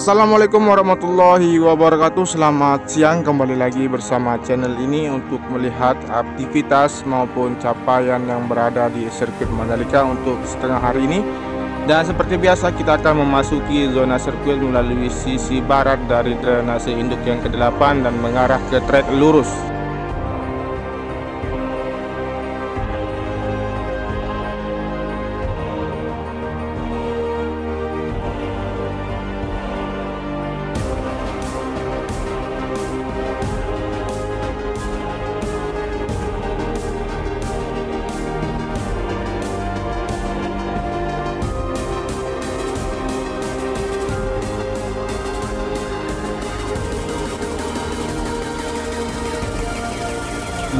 Assalamualaikum warahmatullahi wabarakatuh. Selamat siang, kembali lagi bersama channel ini untuk melihat aktivitas maupun capaian yang berada di sirkuit Mandalika untuk setengah hari ini. Dan seperti biasa kita akan memasuki zona sirkuit melalui sisi barat dari drainase induk yang ke-8 dan mengarah ke trek lurus.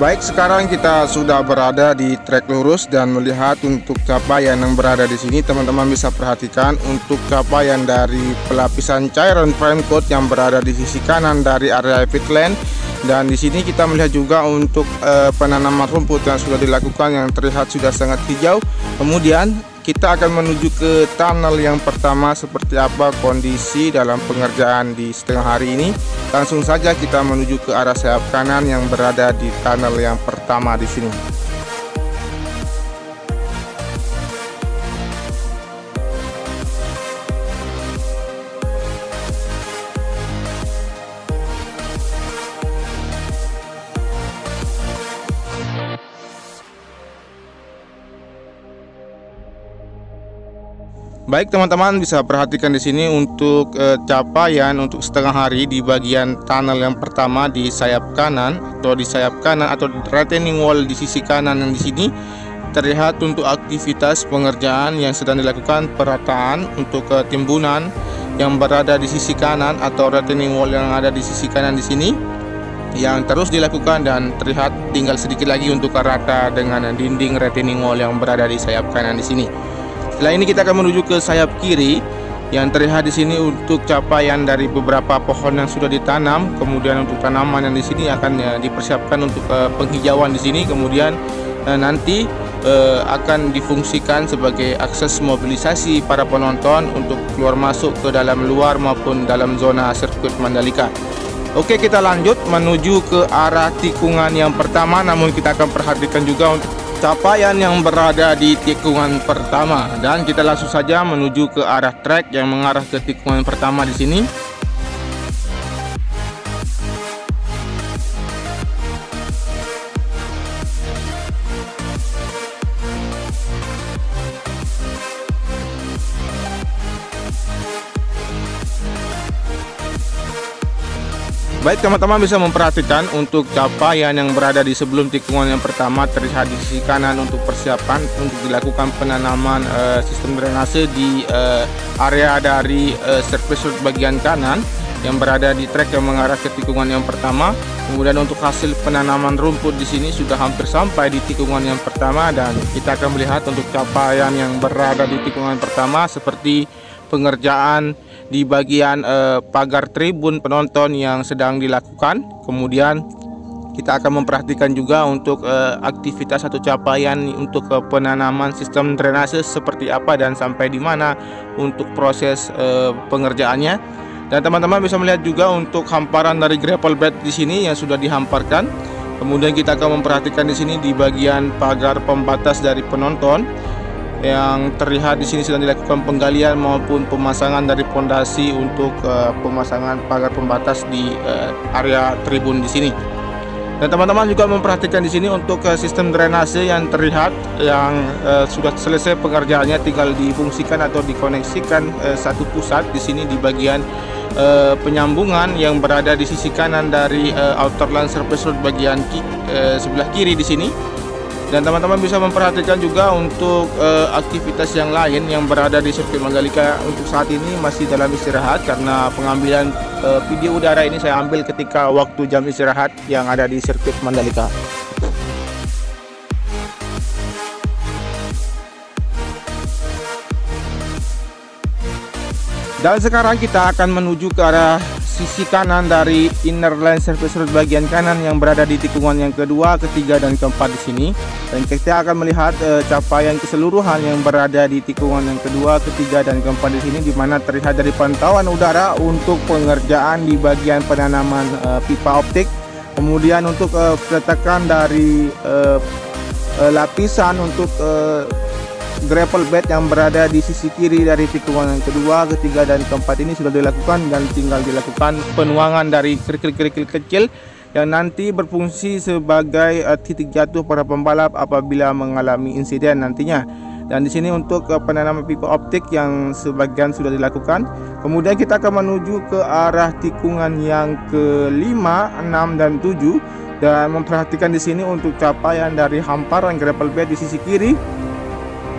Baik, sekarang kita sudah berada di trek lurus dan melihat untuk capaian yang berada di sini. Teman-teman bisa perhatikan untuk capaian dari pelapisan cairan frame coat yang berada di sisi kanan dari area pitland. Dan di sini kita melihat juga untuk penanaman rumput yang sudah dilakukan yang terlihat sudah sangat hijau. Kemudian kita akan menuju ke tunnel yang pertama, seperti apa kondisi dalam pengerjaan di setengah hari ini. Langsung saja kita menuju ke arah sayap kanan yang berada di tunnel yang pertama di sini. Baik teman-teman, bisa perhatikan di sini untuk capaian untuk setengah hari di bagian tunnel yang pertama di sayap kanan atau retaining wall di sisi kanan yang di sini terlihat untuk aktivitas pengerjaan yang sedang dilakukan, perataan untuk timbunan yang berada di sisi kanan atau retaining wall yang ada di sisi kanan di sini yang terus dilakukan, dan terlihat tinggal sedikit lagi untuk rata dengan dinding retaining wall yang berada di sayap kanan di sini. Setelah ini kita akan menuju ke sayap kiri yang terlihat di sini untuk capaian dari beberapa pohon yang sudah ditanam. Kemudian untuk tanaman yang di sini akan dipersiapkan untuk penghijauan di sini. Kemudian nanti akan difungsikan sebagai akses mobilisasi para penonton untuk keluar masuk ke dalam luar maupun dalam zona sirkuit Mandalika. Oke, kita lanjut menuju ke arah tikungan yang pertama, namun kita akan perhatikan juga untuk capaian yang berada di tikungan pertama, dan kita langsung saja menuju ke arah trek yang mengarah ke tikungan pertama di sini. Baik teman-teman, bisa memperhatikan untuk capaian yang berada di sebelum tikungan yang pertama terlihat di sisi kanan untuk persiapan untuk dilakukan penanaman sistem drainase di area dari surface road bagian kanan yang berada di trek yang mengarah ke tikungan yang pertama. Kemudian untuk hasil penanaman rumput di sini sudah hampir sampai di tikungan yang pertama, dan kita akan melihat untuk capaian yang berada di tikungan pertama seperti pengerjaan di bagian pagar tribun penonton yang sedang dilakukan. Kemudian kita akan memperhatikan juga untuk aktivitas atau capaian untuk penanaman sistem drainase seperti apa dan sampai di mana untuk proses pengerjaannya. Dan teman-teman bisa melihat juga untuk hamparan dari gravel bed di sini yang sudah dihamparkan. Kemudian kita akan memperhatikan di sini di bagian pagar pembatas dari penonton yang terlihat di sini sedang dilakukan penggalian maupun pemasangan dari pondasi untuk pemasangan pagar pembatas di area tribun di sini. Dan teman-teman juga memperhatikan di sini untuk sistem drainase yang terlihat yang sudah selesai pengerjaannya, tinggal difungsikan atau dikoneksikan satu pusat di sini di bagian penyambungan yang berada di sisi kanan dari outer land surface road bagian sebelah kiri di sini. Dan teman-teman bisa memperhatikan juga untuk aktivitas yang lain yang berada di sirkuit Mandalika untuk saat ini masih dalam istirahat, karena pengambilan video udara ini saya ambil ketika waktu jam istirahat yang ada di sirkuit Mandalika. Dan sekarang kita akan menuju ke arah sisi kanan dari inner line surface road bagian kanan yang berada di tikungan yang kedua, ketiga, dan keempat di sini. Dan kita akan melihat capaian keseluruhan yang berada di tikungan yang kedua, ketiga, dan keempat di sini, di mana terlihat dari pantauan udara untuk pengerjaan di bagian penanaman pipa optik. Kemudian untuk peletakan dari lapisan untuk gravel bed yang berada di sisi kiri dari tikungan yang kedua, ketiga, dan keempat ini sudah dilakukan, dan tinggal dilakukan penuangan dari kerikil-kerikil kecil yang nanti berfungsi sebagai titik jatuh para pembalap apabila mengalami insiden nantinya. Dan di sini untuk penanaman pipa optik yang sebagian sudah dilakukan. Kemudian kita akan menuju ke arah tikungan yang ke-5, 6, dan 7, dan memperhatikan di sini untuk capaian dari hamparan gravel bed di sisi kiri.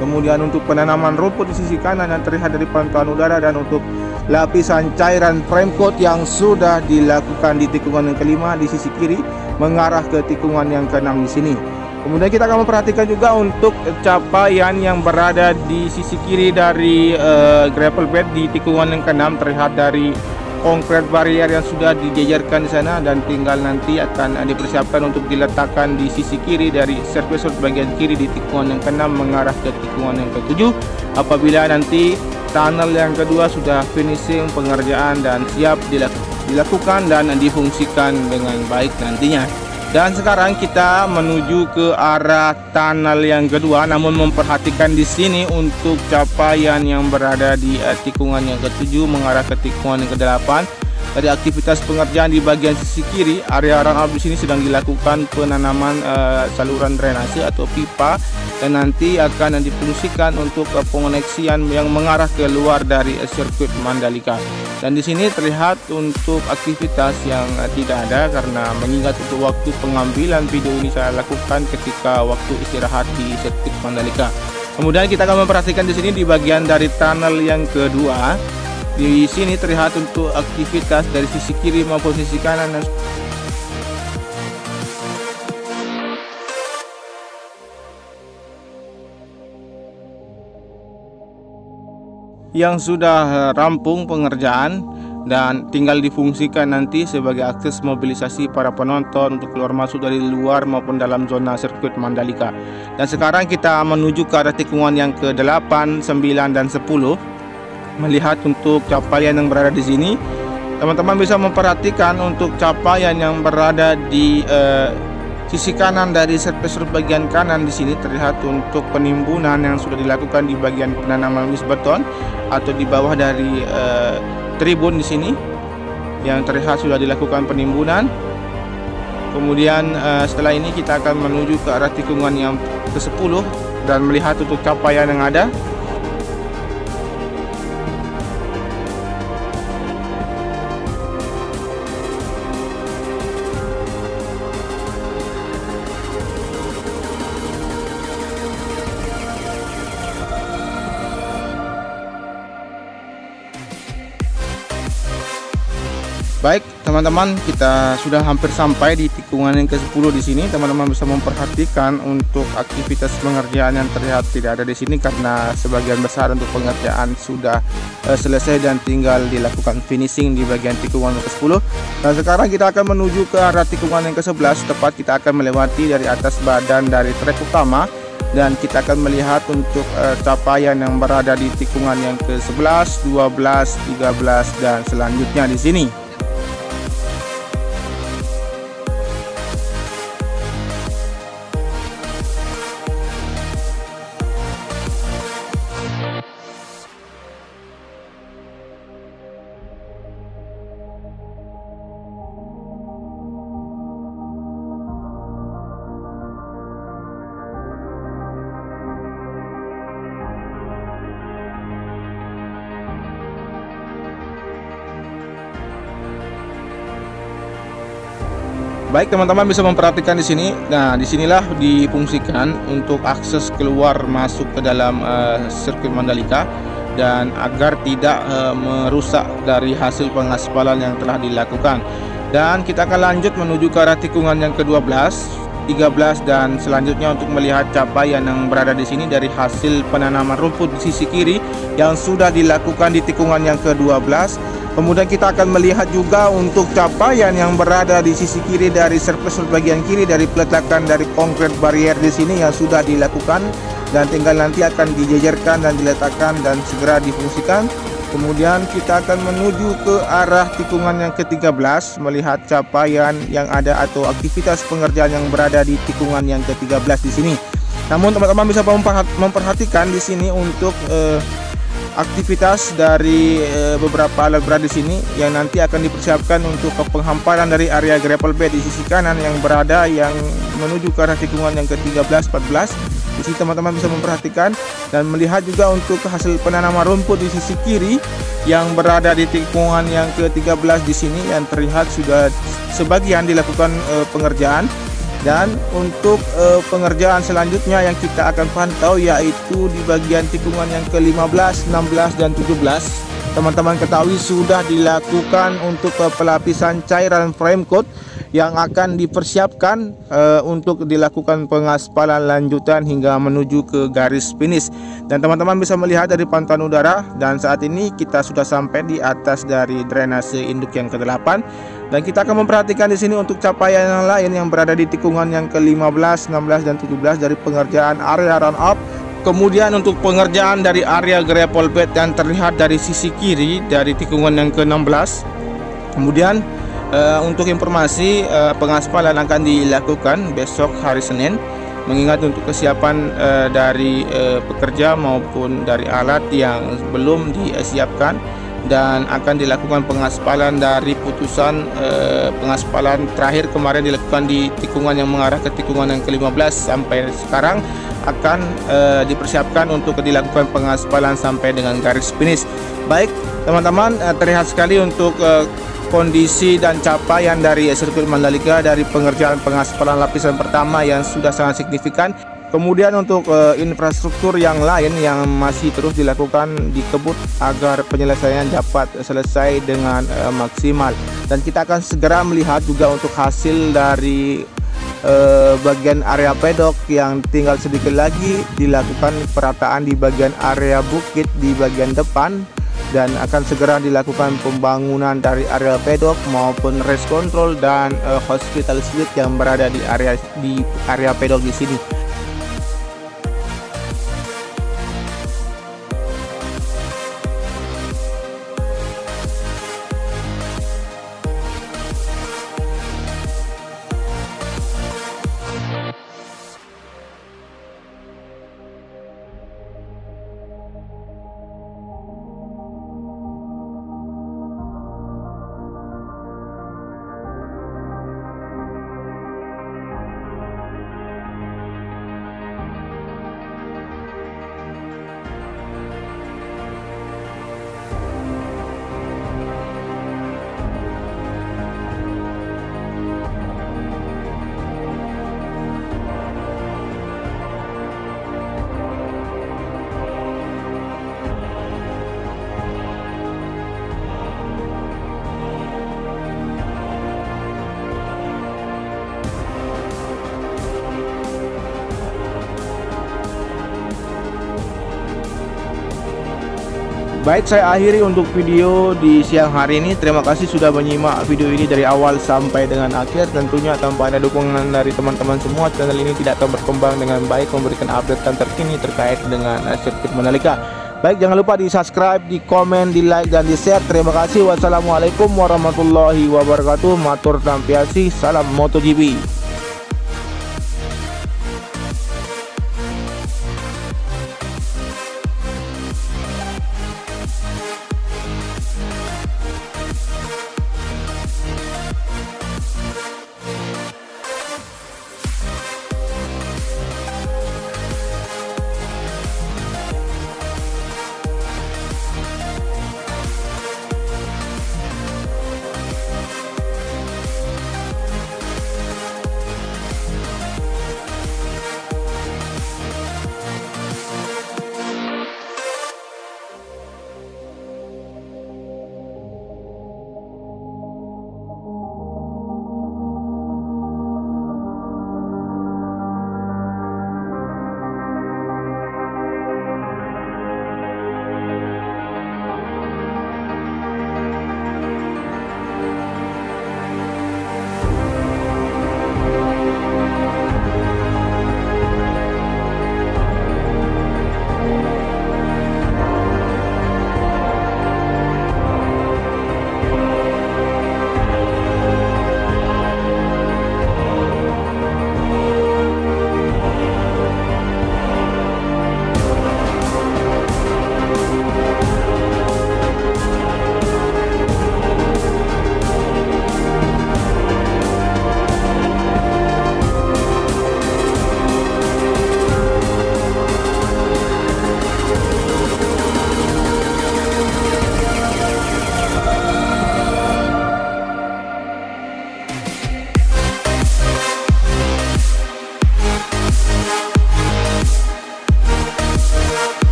Kemudian untuk penanaman rumput di sisi kanan yang terlihat dari pantauan udara, dan untuk lapisan cairan frame coat yang sudah dilakukan di tikungan yang kelima di sisi kiri mengarah ke tikungan yang keenam di sini. Kemudian kita akan memperhatikan juga untuk capaian yang berada di sisi kiri dari gravel bed di tikungan yang keenam, terlihat dari konkret barrier yang sudah dijajarkan di sana, dan tinggal nanti akan dipersiapkan untuk diletakkan di sisi kiri dari surface road bagian kiri di tikungan yang ke-6 mengarah ke tikungan yang ke-7 apabila nanti tunnel yang kedua sudah finishing pengerjaan dan siap dilakukan dan difungsikan dengan baik nantinya. Dan sekarang kita menuju ke arah tunnel yang kedua, namun memperhatikan di sini untuk capaian yang berada di tikungan yang ke-7 mengarah ke tikungan yang ke-8. Dari aktivitas pengerjaan di bagian sisi kiri, area run out di sini sedang dilakukan penanaman saluran drainase atau pipa, dan nanti akan difungsikan untuk pengoneksian yang mengarah ke luar dari sirkuit Mandalika. Dan di sini terlihat untuk aktivitas yang tidak ada, karena mengingat untuk waktu pengambilan video ini saya lakukan ketika waktu istirahat di sirkuit Mandalika. Kemudian kita akan memperhatikan di sini di bagian dari tunnel yang kedua. Di sini terlihat untuk aktivitas dari sisi kiri maupun sisi kanan yang sudah rampung pengerjaan dan tinggal difungsikan nanti sebagai akses mobilisasi para penonton untuk keluar masuk dari luar maupun dalam zona sirkuit Mandalika. Dan sekarang kita menuju ke arah tikungan yang ke-8, 9, dan 10. Melihat untuk capaian yang berada di sini, teman-teman bisa memperhatikan untuk capaian yang berada di sisi kanan dari surface road bagian kanan. Di sini terlihat untuk penimbunan yang sudah dilakukan di bagian penanaman wis beton atau di bawah dari tribun di sini yang terlihat sudah dilakukan penimbunan. Kemudian setelah ini kita akan menuju ke arah tikungan yang ke-10 dan melihat untuk capaian yang ada. Baik teman-teman, kita sudah hampir sampai di tikungan yang ke-10 di sini. Teman-teman bisa memperhatikan untuk aktivitas pengerjaan yang terlihat tidak ada di sini karena sebagian besar untuk pengerjaan sudah selesai dan tinggal dilakukan finishing di bagian tikungan yang ke-10. Dan sekarang kita akan menuju ke arah tikungan yang ke-11, tepat kita akan melewati dari atas badan dari trek utama. Dan kita akan melihat untuk capaian yang berada di tikungan yang ke-11, 12, 13, dan selanjutnya di sini. Baik teman-teman bisa memperhatikan di sini. Nah, disinilah difungsikan untuk akses keluar masuk ke dalam sirkuit Mandalika dan agar tidak merusak dari hasil pengaspalan yang telah dilakukan. Dan kita akan lanjut menuju ke arah tikungan yang ke-12, 13 dan selanjutnya untuk melihat capaian yang berada di sini dari hasil penanaman rumput di sisi kiri yang sudah dilakukan di tikungan yang ke-12. Kemudian kita akan melihat juga untuk capaian yang berada di sisi kiri dari surface bagian kiri dari peletakan dari konkret barrier di sini yang sudah dilakukan dan tinggal nanti akan dijejerkan dan diletakkan dan segera difungsikan. Kemudian kita akan menuju ke arah tikungan yang ke-13 melihat capaian yang ada atau aktivitas pengerjaan yang berada di tikungan yang ke-13 di sini. Namun teman-teman bisa memperhatikan di sini untuk aktivitas dari beberapa alat berat di sini yang nanti akan dipersiapkan untuk penghamparan dari area gravel bed di sisi kanan yang berada yang menuju ke arah tikungan yang ke-13, 14. Di sini teman-teman bisa memperhatikan dan melihat juga untuk hasil penanaman rumput di sisi kiri yang berada di tikungan yang ke-13 di sini yang terlihat sudah sebagian dilakukan pengerjaan. Dan untuk pengerjaan selanjutnya yang kita akan pantau yaitu di bagian tikungan yang ke-15, 16 dan 17. Teman-teman ketahui sudah dilakukan untuk pelapisan cairan frame coat yang akan dipersiapkan untuk dilakukan pengaspalan lanjutan hingga menuju ke garis finish. Dan teman-teman bisa melihat dari pantauan udara dan saat ini kita sudah sampai di atas dari drainase induk yang ke-8. Dan kita akan memperhatikan di sini untuk capaian yang lain yang berada di tikungan yang ke-15, 16 dan 17 dari pengerjaan area run up. Kemudian untuk pengerjaan dari area gravel bed yang terlihat dari sisi kiri dari tikungan yang ke-16. Kemudian untuk informasi pengaspalan akan dilakukan besok hari Senin. Mengingat untuk kesiapan dari pekerja maupun dari alat yang belum disiapkan dan akan dilakukan pengaspalan dari putusan pengaspalan terakhir kemarin dilakukan di tikungan yang mengarah ke tikungan yang ke-15 sampai sekarang akan dipersiapkan untuk dilakukan pengaspalan sampai dengan garis finish. Baik teman-teman, terlihat sekali untuk kondisi dan capaian dari sirkuit Mandalika dari pengerjaan pengaspalan lapisan pertama yang sudah sangat signifikan. Kemudian untuk infrastruktur yang lain yang masih terus dilakukan dikebut agar penyelesaian dapat selesai dengan maksimal. Dan kita akan segera melihat juga untuk hasil dari bagian area pedok yang tinggal sedikit lagi dilakukan perataan di bagian area bukit di bagian depan. Dan akan segera dilakukan pembangunan dari area pedok maupun race control dan hospital suite yang berada di area pedok di sini. Baik, saya akhiri untuk video di siang hari ini. Terima kasih sudah menyimak video ini dari awal sampai dengan akhir. Tentunya tanpa ada dukungan dari teman-teman semua, channel ini tidak akan berkembang dengan baik, memberikan update terkini terkait dengan sirkuit Mandalika. Baik, jangan lupa di subscribe, di komen, di like, dan di share. Terima kasih. Wassalamualaikum warahmatullahi wabarakatuh. Matur tampiasi, salam MotoGP.